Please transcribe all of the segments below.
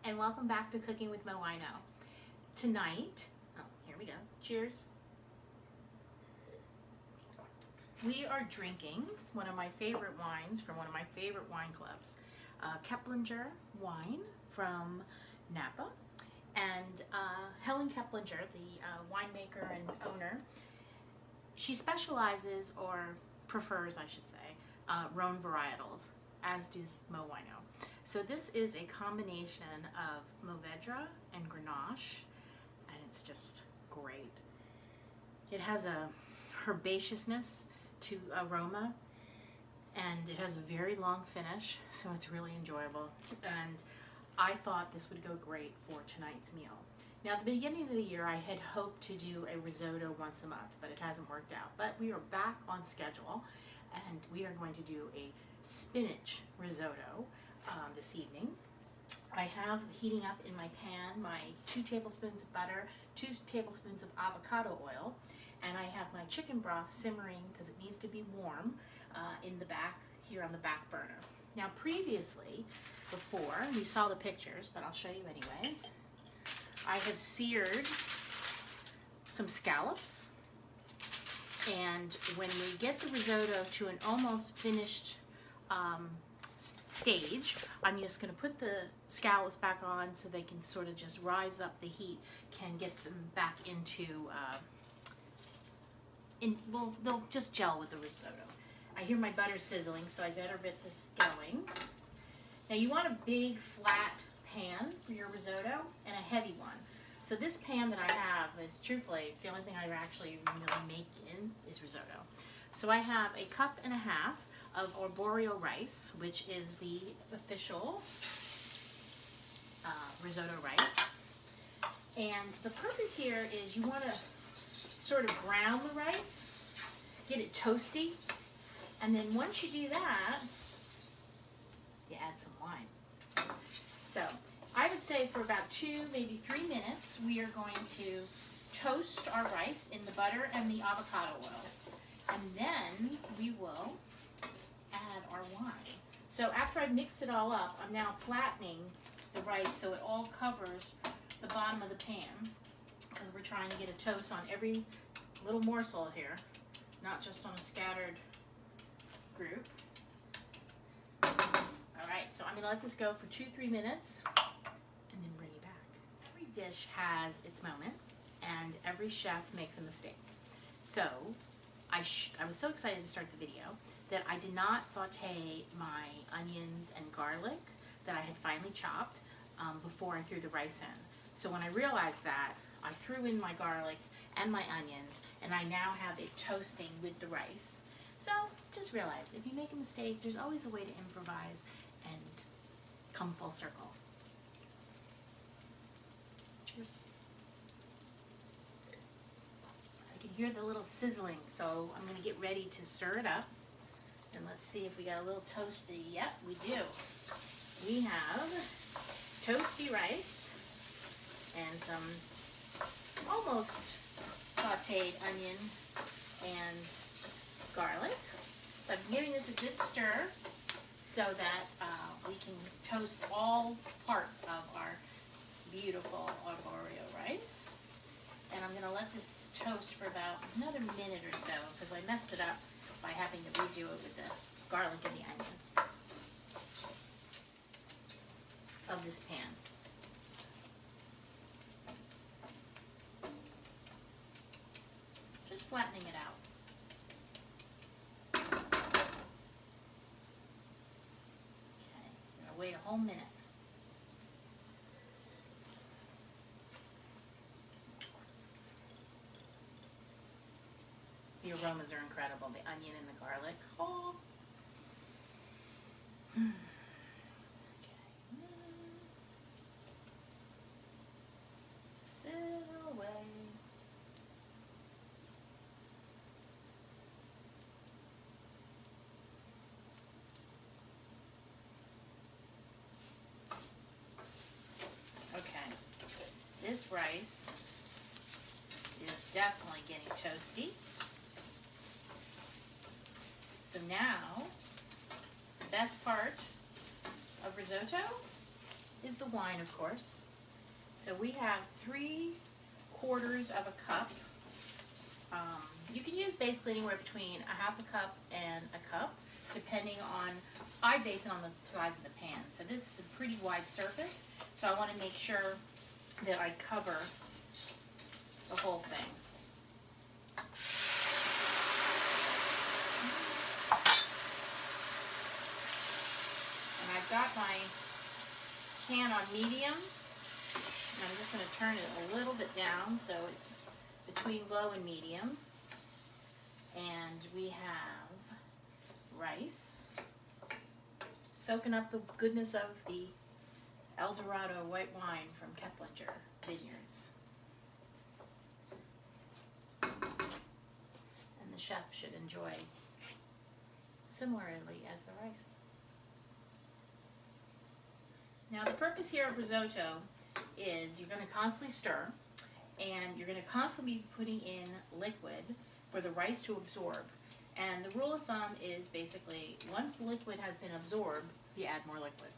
and welcome back to Cooking with MoWino. Tonight, here we go, cheers. We are drinking one of my favorite wines from one of my favorite wine clubs, Keplinger wine from Napa. And Helen Keplinger, the winemaker and owner, she specializes, or prefers I should say, Rhone varietals, as does MoWino. So this is a combination of Mourvedre and Grenache, and it's just great. It has a herbaceousness to aroma, and it has a very long finish, so it's really enjoyable. And I thought this would go great for tonight's meal. Now, at the beginning of the year, I had hoped to do a risotto once a month, but it hasn't worked out. But we are back on schedule, and we are going to do a spinach risotto this evening. I have heating up in my pan my 2 tablespoons of butter, 2 tablespoons of avocado oil, and I have my chicken broth simmering because it needs to be warm in the back, here on the back burner. Now previously, before, you saw the pictures, but I'll show you anyway, I have seared some scallops, and when we get the risotto to an almost finished stage, I'm just going to put the scallops back on so they can sort of just rise up. The heat can get them back into, well, they'll just gel with the risotto. I hear my butter sizzling, so I better get this going. Now you want a big flat pan for your risotto and a heavy one. So this pan that I have is, truthfully, it's the only thing I actually really make in is risotto. So I have a cup and a half of arborio rice, which is the official risotto rice. And the purpose here is you want to sort of brown the rice, get it toasty, and then once you do that, you add some wine. So I would say for about 2, maybe 3 minutes, we are going to toast our rice in the butter and the avocado oil. And then we will add our wine. So after I've mixed it all up, I'm now flattening the rice so it all covers the bottom of the pan, because we're trying to get a toast on every little morsel here, not just on a scattered group. Alright, so I'm going to let this go for 2-3 minutes and then bring it back. Every dish has its moment, and every chef makes a mistake. So I was so excited to start the video that I did not saute my onions and garlic that I had finely chopped before I threw the rice in. So when I realized that, I threw in my garlic and my onions, and I now have it toasting with the rice. So just realize, if you make a mistake, there's always a way to improvise and come full circle. Cheers. So I can hear the little sizzling, so I'm going to get ready to stir it up. And let's see if we got a little toasty. Yep, we do. We have toasty rice and some almost sauteed onion and garlic. So I'm giving this a good stir so that we can toast all parts of our beautiful arborio rice. And I'm going to let this toast for about another minute or so because I messed it up by having to redo it with the garlic and the onion of this pan. Just flattening it out. Okay, I'm gonna wait a whole minute. The aromas are incredible, the onion and the garlic. Oh. Okay. Sizzle away. Okay. This rice is definitely getting toasty. So now, the best part of risotto is the wine, of course. So we have 3/4 of a cup. You can use basically anywhere between a half a cup and a cup, depending on, I base it on the size of the pan. So this is a pretty wide surface, so I want to make sure that I cover the whole thing. And I've got my pan on medium, and I'm just going to turn it a little bit down so it's between low and medium. And we have rice, soaking up the goodness of the El Dorado white wine from Keplinger Vineyards. And the chef should enjoy similarly as the rice. Now the purpose here of risotto is you're going to constantly stir, and you're going to constantly be putting in liquid for the rice to absorb. And the rule of thumb is basically once the liquid has been absorbed, you add more liquid.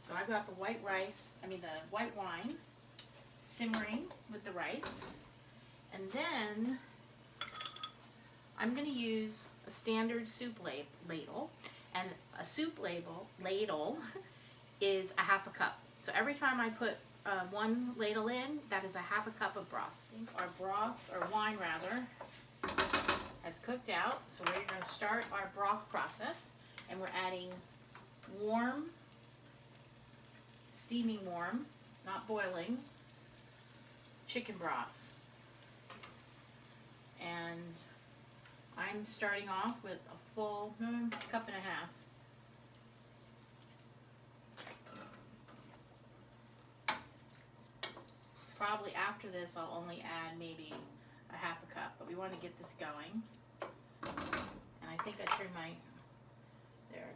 So I've got the white white wine simmering with the rice. And then I'm going to use a standard soup ladle. And a soup ladle is a half a cup. So every time I put one ladle in, that is a half a cup of broth. Our broth, or wine rather, has cooked out. So we're going to start our broth process, and we're adding warm, steaming warm, not boiling, chicken broth. And I'm starting off with a full cup and a half. Probably after this I'll only add maybe a half a cup, but we want to get this going. And I think I turned my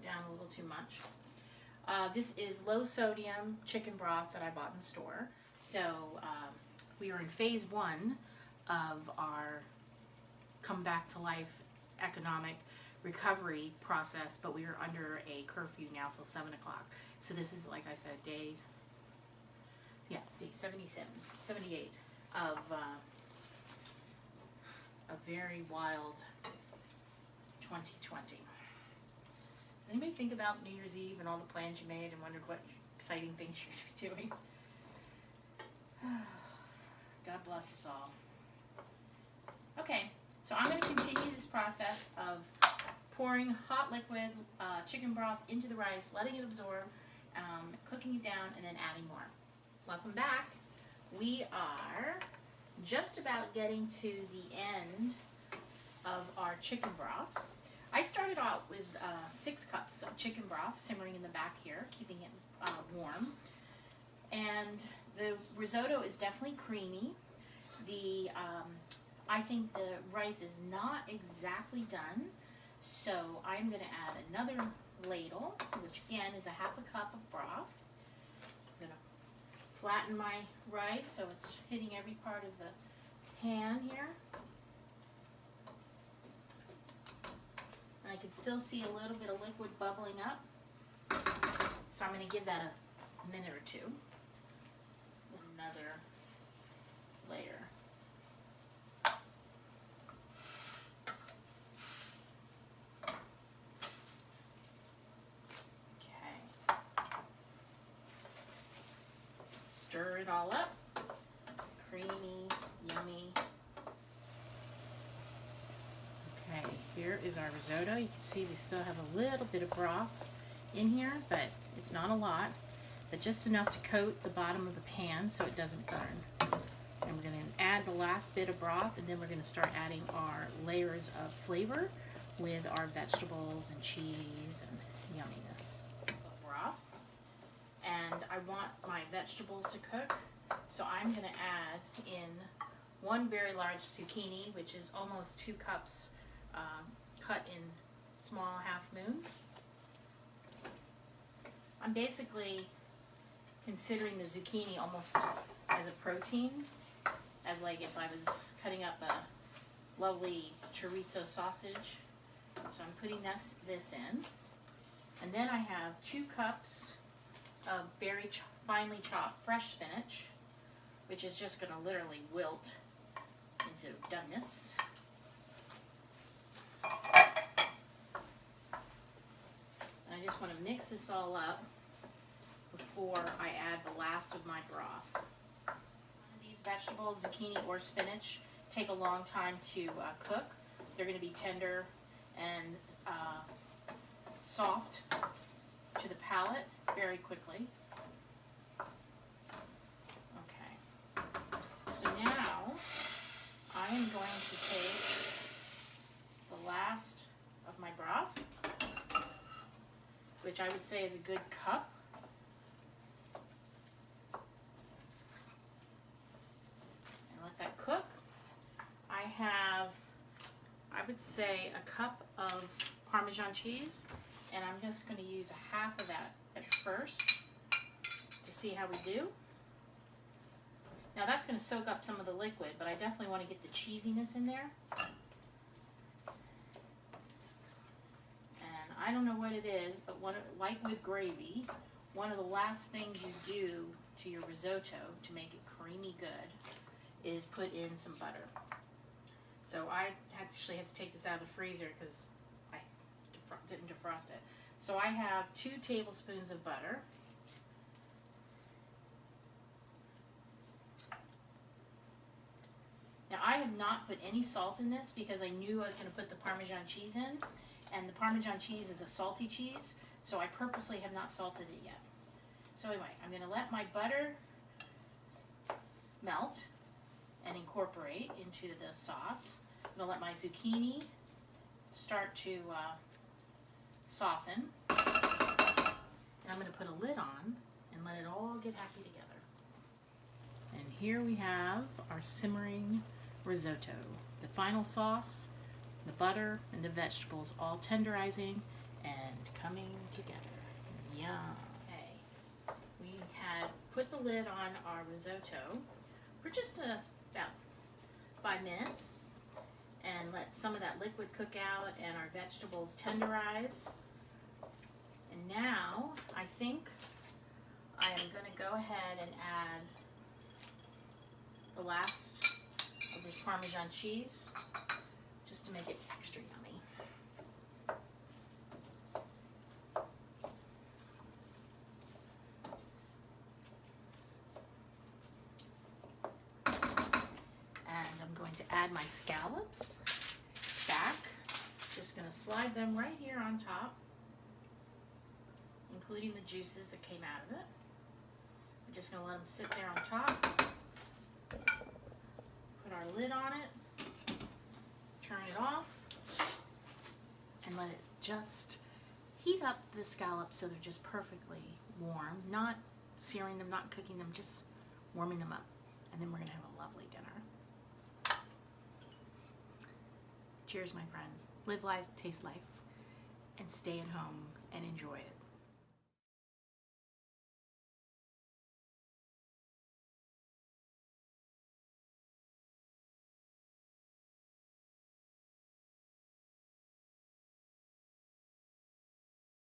down a little too much. This is low sodium chicken broth that I bought in the store. So we are in phase 1 of our come back to life economic recovery process, but we are under a curfew now till 7 o'clock. So this is, like I said, days, yeah, see, 77, 78 of a very wild 2020. Does anybody think about New Year's Eve and all the plans you made and wondered what exciting things you're going to be doing? God bless us all. Okay, so I'm going to continue this process of pouring hot liquid chicken broth into the rice, letting it absorb, cooking it down, and then adding more. Welcome back. We are just about getting to the end of our chicken broth. I started out with 6 cups of chicken broth simmering in the back here, keeping it warm. And the risotto is definitely creamy. I think the rice is not exactly done, so I'm going to add another ladle, which again is a half a cup of broth. I'm going to flatten my rice so it's hitting every part of the pan here. And I can still see a little bit of liquid bubbling up, so I'm going to give that a minute or two. Another layer. Okay. Stir it all up. Creamy, yummy. Okay, here is our risotto. You can see we still have a little bit of broth in here, but it's not a lot. But just enough to coat the bottom of the pan so it doesn't burn. And we're going to add the last bit of broth, and then we're going to start adding our layers of flavor with our vegetables and cheese and yumminess. Broth. And I want my vegetables to cook, so I'm going to add in 1 very large zucchini, which is almost 2 cups cut in small half moons. I'm basically considering the zucchini almost as a protein, as like if I was cutting up a lovely chorizo sausage. So I'm putting this in. And then I have 2 cups of very finely chopped fresh spinach, which is just going to literally wilt into doneness. And I just want to mix this all up before I add the last of my broth. These vegetables, zucchini or spinach, take a long time to cook. They're going to be tender and soft to the palate very quickly. Okay, so now I am going to take the last of my broth, which I would say is a good cup. And let that cook. I have, I would say, a cup of Parmesan cheese, and I'm just going to use a half of that at first to see how we do. Now that's going to soak up some of the liquid, but I definitely want to get the cheesiness in there. And I don't know what it is, but like with gravy, one of the last things you do to your risotto to make it creamy good is put in some butter. So I actually had to take this out of the freezer because I didn't defrost it. So I have 2 tablespoons of butter. Now I have not put any salt in this because I knew I was going to put the Parmesan cheese in, and the Parmesan cheese is a salty cheese, so I purposely have not salted it yet. So anyway, I'm going to let my butter melt and incorporate into the sauce. I'm going to let my zucchini start to soften, and I'm going to put a lid on and let it all get happy together. And here we have our simmering risotto. The final sauce, the butter, and the vegetables all tenderizing and coming together. Yum. Okay. We had put the lid on our risotto for just about 5 minutes and let some of that liquid cook out and our vegetables tenderize. And now I think I am going to go ahead and add the last of this Parmesan cheese just to make it extra yummy. And I'm going to add my scallops back. Just going to slide them right here on top, including the juices that came out of it. We're just going to let them sit there on top. Put our lid on it, turn it off, and let it just heat up the scallops so they're just perfectly warm, not searing them, not cooking them, just warming them up. And then we're going to have a lovely dinner. Cheers, my friends. Live life, taste life, and stay at home and enjoy it.